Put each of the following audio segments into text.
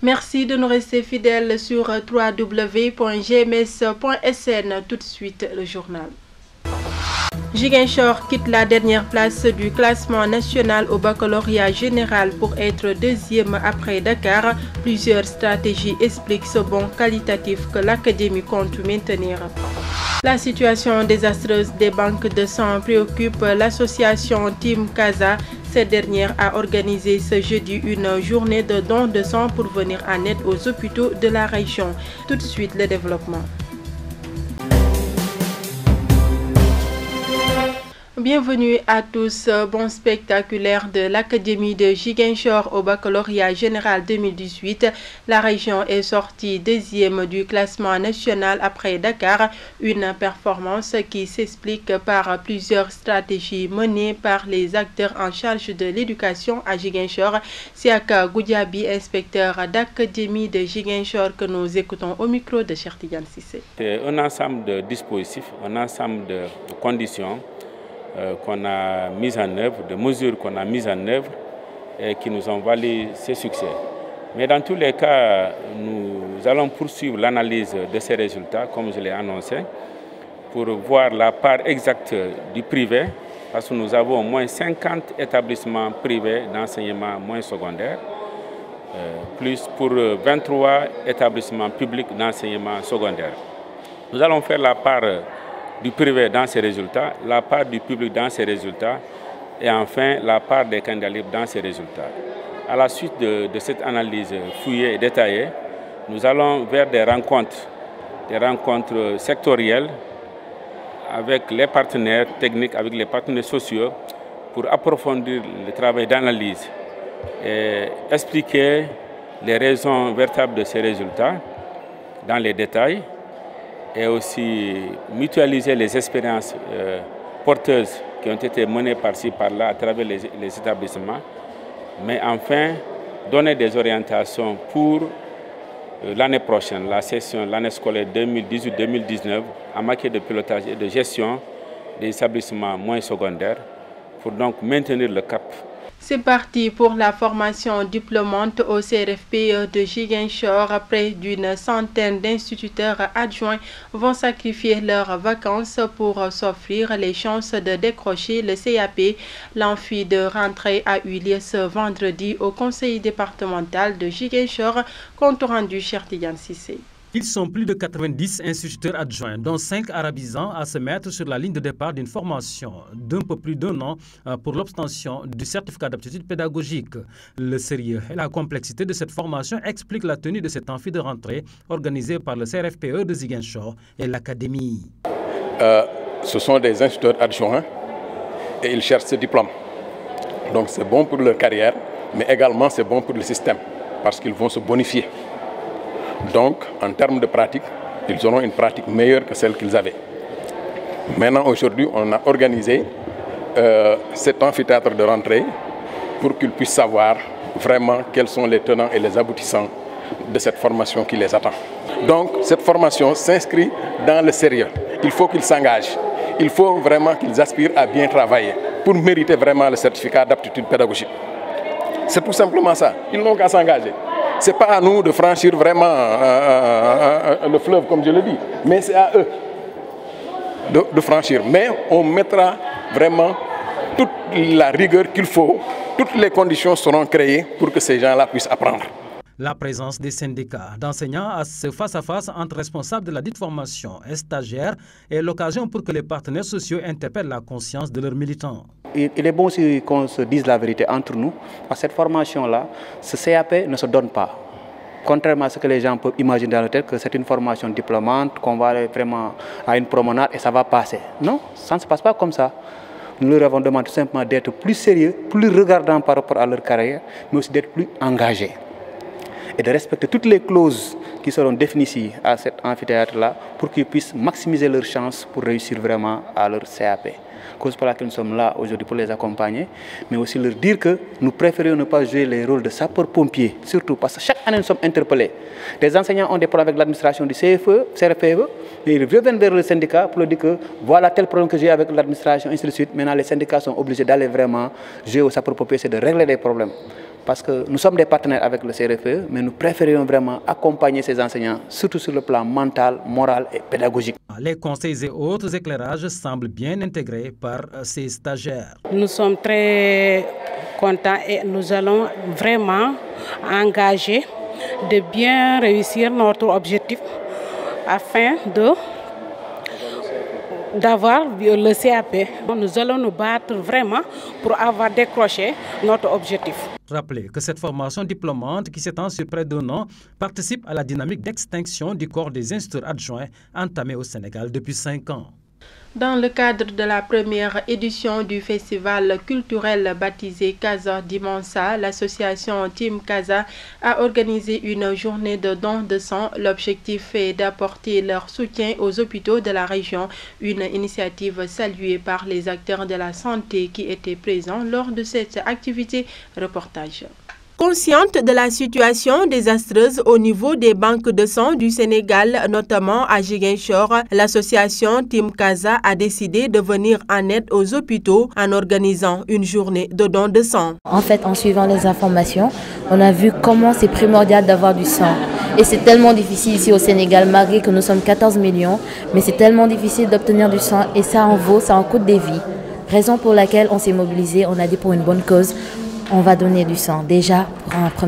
Merci de nous rester fidèles sur www.gms.sn. Tout de suite, le journal. Ziguinchor quitte la dernière place du classement national au baccalauréat général pour être deuxième après Dakar. Plusieurs stratégies expliquent ce bond qualitatif que l'académie compte maintenir. La situation désastreuse des banques de sang préoccupe l'association Team Casa. Cette dernière a organisé ce jeudi une journée de dons de sang pour venir en aide aux hôpitaux de la région. Tout de suite, le développement. Bienvenue à tous. Bon spectaculaire de l'Académie de Ziguinchor au baccalauréat général 2018. La région est sortie deuxième du classement national après Dakar. Une performance qui s'explique par plusieurs stratégies menées par les acteurs en charge de l'éducation à Ziguinchor. Siaka Goudiaby, inspecteur d'Académie de Ziguinchor, que nous écoutons au micro de Cheikh Tidiane Cissé. C'est un ensemble de dispositifs, un ensemble de conditions qu'on a mis en œuvre, de mesures qu'on a mises en œuvre et qui nous ont valu ces succès. Mais dans tous les cas, nous allons poursuivre l'analyse de ces résultats, comme je l'ai annoncé, pour voir la part exacte du privé, parce que nous avons au moins 50 établissements privés d'enseignement moins secondaire, plus pour 23 établissements publics d'enseignement secondaire. Nous allons faire la part du privé dans ces résultats, la part du public dans ces résultats et enfin la part des candidats libres dans ces résultats. À la suite de cette analyse fouillée et détaillée, nous allons vers des rencontres sectorielles avec les partenaires techniques, avec les partenaires sociaux pour approfondir le travail d'analyse et expliquer les raisons véritables de ces résultats dans les détails, et aussi mutualiser les expériences porteuses qui ont été menées par-ci, par-là, à travers les établissements, mais enfin donner des orientations pour l'année prochaine, l'année scolaire 2018-2019, en matière de pilotage et de gestion des établissements moins secondaires, pour donc maintenir le cap. C'est parti pour la formation diplômante au CRFPE de Ziguinchor. Près d'une centaine d'instituteurs adjoints vont sacrifier leurs vacances pour s'offrir les chances de décrocher le CAP. L'amphi de rentrée a eu lieu ce vendredi au conseil départemental de Ziguinchor, compte rendu Cheikh Tidiane Cissé. Ils sont plus de 90 instituteurs adjoints, dont 5 arabisants, à se mettre sur la ligne de départ d'une formation d'un peu plus d'un an pour l'obtention du certificat d'aptitude pédagogique. Le sérieux et la complexité de cette formation expliquent la tenue de cet amphi de rentrée organisé par le CRFPE de Ziguinchor et l'Académie. Ce sont des instituteurs adjoints et ils cherchent ce diplôme. Donc c'est bon pour leur carrière, mais également c'est bon pour le système parce qu'ils vont se bonifier. Donc, en termes de pratique, ils auront une pratique meilleure que celle qu'ils avaient. Maintenant, aujourd'hui, on a organisé cet amphithéâtre de rentrée pour qu'ils puissent savoir vraiment quels sont les tenants et les aboutissants de cette formation qui les attend. Donc, cette formation s'inscrit dans le sérieux. Il faut qu'ils s'engagent. Il faut vraiment qu'ils aspirent à bien travailler pour mériter vraiment le certificat d'aptitude pédagogique. C'est tout simplement ça. Ils n'ont qu'à s'engager. Ce n'est pas à nous de franchir vraiment le fleuve, comme je le dis, mais c'est à eux de franchir. Mais on mettra vraiment toute la rigueur qu'il faut, toutes les conditions seront créées pour que ces gens-là puissent apprendre. La présence des syndicats d'enseignants à ce face-à-face entre responsables de la dite formation et stagiaires est l'occasion pour que les partenaires sociaux interpellent la conscience de leurs militants. Il est bon aussi qu'on se dise la vérité entre nous, parce que cette formation-là, ce CAP ne se donne pas. Contrairement à ce que les gens peuvent imaginer dans leur tête, que c'est une formation diplômante, qu'on va aller vraiment à une promenade et ça va passer. Non, ça ne se passe pas comme ça. Nous leur avons demandé tout simplement d'être plus sérieux, plus regardants par rapport à leur carrière, mais aussi d'être plus engagés. Et de respecter toutes les clauses qui seront définies ici à cet amphithéâtre-là pour qu'ils puissent maximiser leurs chances pour réussir vraiment à leur CAP. Cause pour laquelle nous sommes là aujourd'hui pour les accompagner, mais aussi leur dire que nous préférons ne pas jouer les rôles de sapeurs-pompiers, surtout parce que chaque année nous sommes interpellés. Les enseignants ont des problèmes avec l'administration du CRFPE, et ils reviennent vers le syndicat pour leur dire que voilà tel problème que j'ai avec l'administration, ainsi de suite. Maintenant, les syndicats sont obligés d'aller vraiment jouer aux sapeurs-pompiers, c'est de régler les problèmes. parce que nous sommes des partenaires avec le CRFE, mais nous préférions vraiment accompagner ces enseignants, surtout sur le plan mental, moral et pédagogique. Les conseils et autres éclairages semblent bien intégrés par ces stagiaires. Nous sommes très contents et nous allons vraiment engager de bien réussir notre objectif afin d'avoir le CAP. Nous allons nous battre vraiment pour avoir décroché notre objectif. Rappelez que cette formation diplômante qui s'étend sur près d'un an participe à la dynamique d'extinction du corps des instituteurs adjoints entamée au Sénégal depuis 5 ans. Dans le cadre de la première édition du festival culturel baptisé Casa Dimansa, l'association Team Casa a organisé une journée de don de sang. L'objectif est d'apporter leur soutien aux hôpitaux de la région, une initiative saluée par les acteurs de la santé qui étaient présents lors de cette activité. Reportage. Consciente de la situation désastreuse au niveau des banques de sang du Sénégal, notamment à Ziguinchor, l'association Team Casa a décidé de venir en aide aux hôpitaux en organisant une journée de don de sang. En fait, en suivant les informations, on a vu comment c'est primordial d'avoir du sang. Et c'est tellement difficile ici au Sénégal, malgré que nous sommes 14 millions, mais c'est tellement difficile d'obtenir du sang et ça en coûte des vies. Raison pour laquelle on s'est mobilisé, on a dit pour une bonne cause. On va donner du sang déjà pour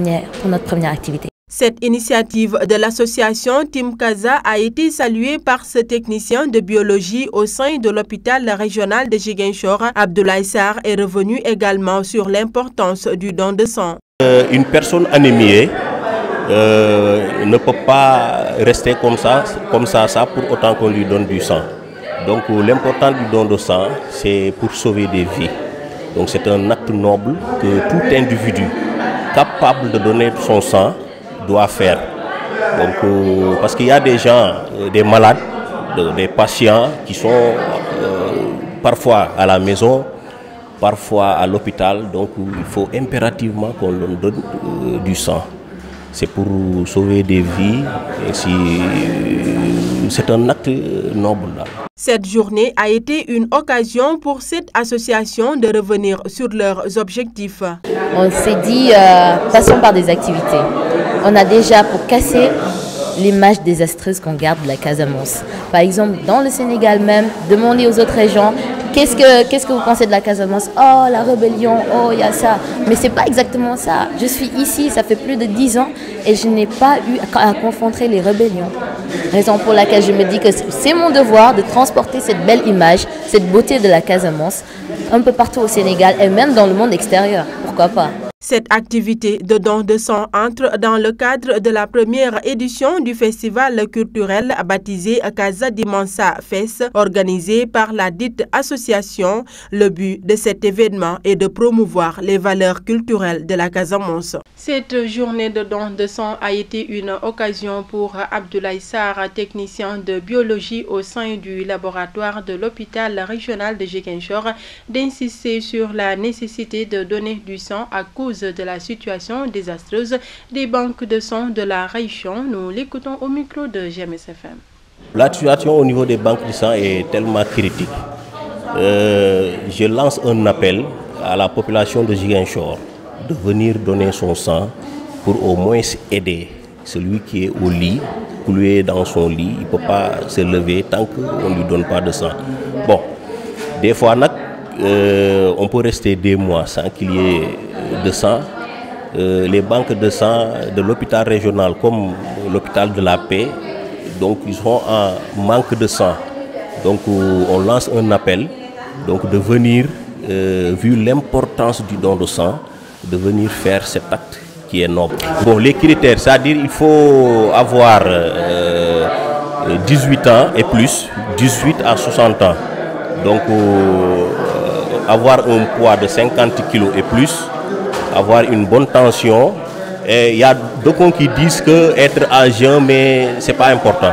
notre première activité. Cette initiative de l'association Team Casa a été saluée par ce technicien de biologie au sein de l'hôpital régional de Ziguinchor. Abdoulaye Sarr est revenu également sur l'importance du don de sang. Une personne anémiée ne peut pas rester comme ça pour autant qu'on lui donne du sang. Donc l'important du don de sang, c'est pour sauver des vies. Donc c'est un acte noble que tout individu capable de donner son sang doit faire. Donc, parce qu'il y a des gens, des malades, des patients qui sont parfois à la maison, parfois à l'hôpital. Donc il faut impérativement qu'on leur donne du sang. C'est pour sauver des vies et c'est un acte noble. Cette journée a été une occasion pour cette association de revenir sur leurs objectifs. On s'est dit, passons par des activités. On a déjà, pour casser l'image désastreuse qu'on garde de la Casamance. Par exemple, dans le Sénégal même, demandez aux autres régions, qu'est-ce que vous pensez de la Casamance? Oh, la rébellion, oh, il y a ça. Mais ce n'est pas exactement ça. Je suis ici, ça fait plus de 10 ans et je n'ai pas eu à confronter les rébellions. Raison pour laquelle je me dis que c'est mon devoir de transporter cette belle image, cette beauté de la Casamance, un peu partout au Sénégal et même dans le monde extérieur. Pourquoi pas? Cette activité de don de sang entre dans le cadre de la première édition du festival culturel baptisé Casa Dimansa Fest, organisé par la dite association. Le but de cet événement est de promouvoir les valeurs culturelles de la Casamance. Cette journée de don de sang a été une occasion pour Abdoulaye Sarr, technicien de biologie au sein du laboratoire de l'hôpital régional de Ziguinchor, d'insister sur la nécessité de donner du sang à cause de la situation désastreuse des banques de sang de la région. Nous l'écoutons au micro de GMSFM. La situation au niveau des banques de sang est tellement critique. Je lance un appel à la population de Ziguinchor de venir donner son sang pour au moins aider celui qui est au lit, cloué dans son lit. Il ne peut pas se lever tant qu'on ne lui donne pas de sang. Bon, des fois, on peut rester des mois sans qu'il y ait de sang. Les banques de sang de l'hôpital régional comme l'hôpital de la Paix, donc ils sont en manque de sang. Donc on lance un appel donc de venir, vu l'importance du don de sang, de venir faire cet acte qui est noble. Bon, les critères, c'est-à-dire il faut avoir 18 ans et plus, 18 à 60 ans. Donc avoir un poids de 50 kg et plus, avoir une bonne tension. Et il y a d'autres qui disent que être à jeun, mais ce n'est pas important.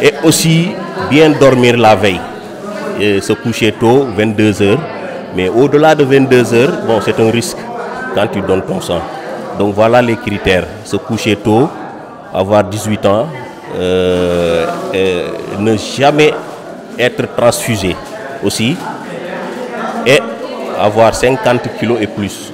Et aussi bien dormir la veille, et se coucher tôt, 22 h. Mais au-delà de 22 h, bon, c'est un risque quand tu donnes ton sang. Donc voilà les critères. Se coucher tôt, avoir 18 ans, ne jamais être transfusé aussi, et avoir 50 kg et plus.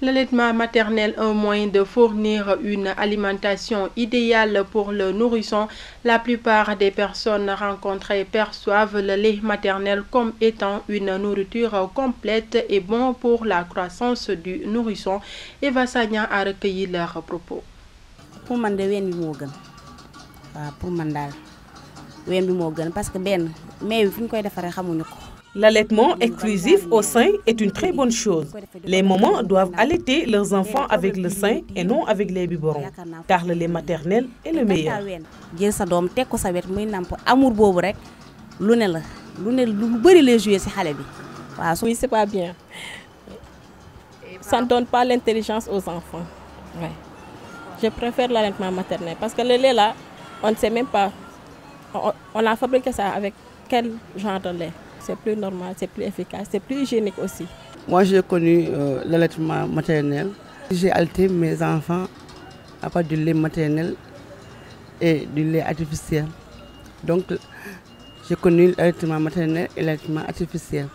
L'allaitement maternel, un moyen de fournir une alimentation idéale pour le nourrisson. La plupart des personnes rencontrées perçoivent le lait maternel comme étant une nourriture complète et bon pour la croissance du nourrisson. Eva Sagna a recueilli leurs propos. Pour man de ween bi moo gën waaw pour man daal ween bi moo gën parce que benn meew fi ñu koy defaree xamuñu ko. L'allaitement exclusif au sein est une très bonne chose. Les mamans doivent allaiter leurs enfants avec le sein et non avec les biberons, car le lait maternel est le meilleur. Jël sa doom teg ko sa wet muy namp amour boobu rek lu bëri lay jouer ci xale bi waaw. Oui, c'est pas bien. Ça ne donne pas l'intelligence aux enfants. Ouais. Je préfère l'allaitement maternel parce que le lait là, on ne sait même pas. On a fabriqué ça avec quel genre de lait. C'est plus normal, c'est plus efficace, c'est plus hygiénique aussi. Moi, j'ai connu l'allaitement maternel. J'ai allaité mes enfants à partir du lait maternel et du lait artificiel. Donc, j'ai connu l'allaitement maternel et l'allaitement artificiel.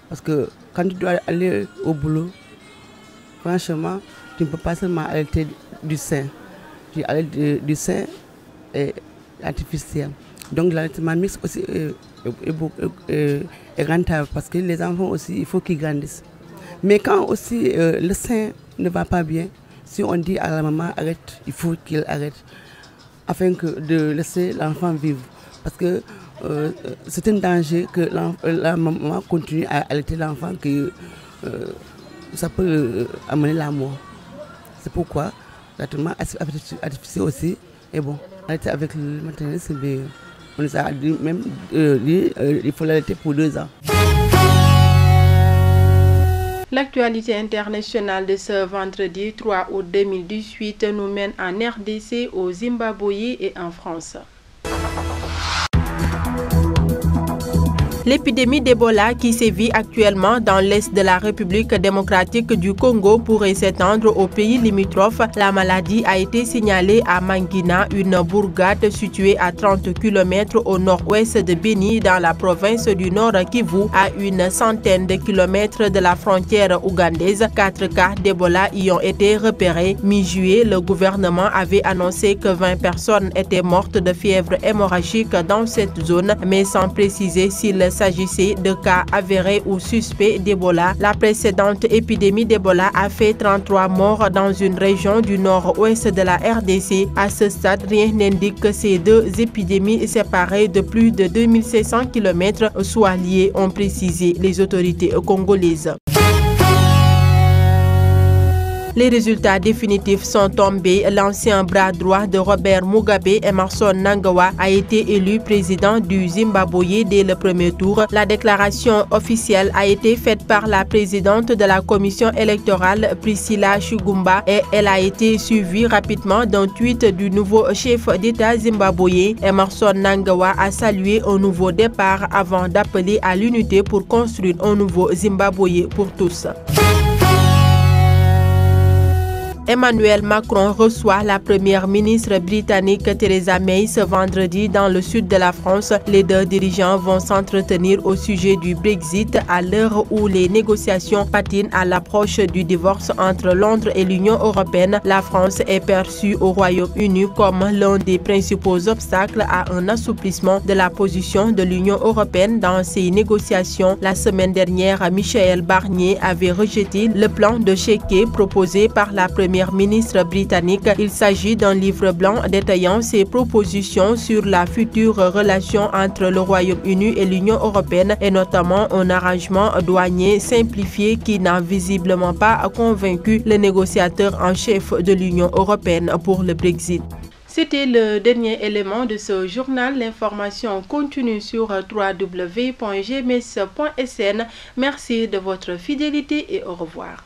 Parce que quand tu dois aller au boulot, franchement, tu ne peux pas seulement allaiter du sein. Tu allaites du sein et artificiel. Donc, l'allaitement mixte aussi est rentable parce que les enfants aussi, il faut qu'ils grandissent. Mais quand aussi le sein ne va pas bien, si on dit à la maman arrête, il faut qu'il arrête afin de laisser l'enfant vivre. Parce que c'est un danger que la maman continue à allaiter l'enfant, que ça peut amener la mort. C'est pourquoi l'allaitement artificiel aussi est bon. Allaiter avec le maternel, c'est bien. On nous a dit même il faut l'allaiter pour 2 ans. L'actualité internationale de ce vendredi 3 août 2018 nous mène en RDC, au Zimbabwe et en France. L'épidémie d'Ebola qui sévit actuellement dans l'est de la République démocratique du Congo pourrait s'étendre aux pays limitrophes. La maladie a été signalée à Mangina, une bourgade située à 30 km au nord-ouest de Beni, dans la province du Nord Kivu, à une centaine de kilomètres de la frontière ougandaise. 4 cas d'Ebola y ont été repérés. Mi-juillet, le gouvernement avait annoncé que 20 personnes étaient mortes de fièvre hémorragique dans cette zone, mais sans préciser s'il s'agissait de cas avérés ou suspects d'Ebola. La précédente épidémie d'Ebola a fait 33 morts dans une région du nord-ouest de la RDC. À ce stade, rien n'indique que ces 2 épidémies séparées de plus de 2600 km soient liées, ont précisé les autorités congolaises. Les résultats définitifs sont tombés. L'ancien bras droit de Robert Mugabe, Emmerson Mnangagwa, a été élu président du Zimbabwe dès le premier tour. La déclaration officielle a été faite par la présidente de la commission électorale, Priscilla Chigumba, et elle a été suivie rapidement d'un tweet du nouveau chef d'État zimbabwéen. Emmerson Mnangagwa a salué un nouveau départ avant d'appeler à l'unité pour construire un nouveau Zimbabwe pour tous. Emmanuel Macron reçoit la première ministre britannique Theresa May ce vendredi dans le sud de la France. Les 2 dirigeants vont s'entretenir au sujet du Brexit à l'heure où les négociations patinent à l'approche du divorce entre Londres et l'Union européenne. La France est perçue au Royaume-Uni comme l'un des principaux obstacles à un assouplissement de la position de l'Union européenne dans ces négociations. La semaine dernière, Michel Barnier avait rejeté le plan de chéquier proposé par la première ministre britannique. Il s'agit d'un livre blanc détaillant ses propositions sur la future relation entre le Royaume-Uni et l'Union européenne et notamment un arrangement douanier simplifié qui n'a visiblement pas convaincu le négociateur en chef de l'Union européenne pour le Brexit. C'était le dernier élément de ce journal. L'information continue sur www.gms.sn. Merci de votre fidélité et au revoir.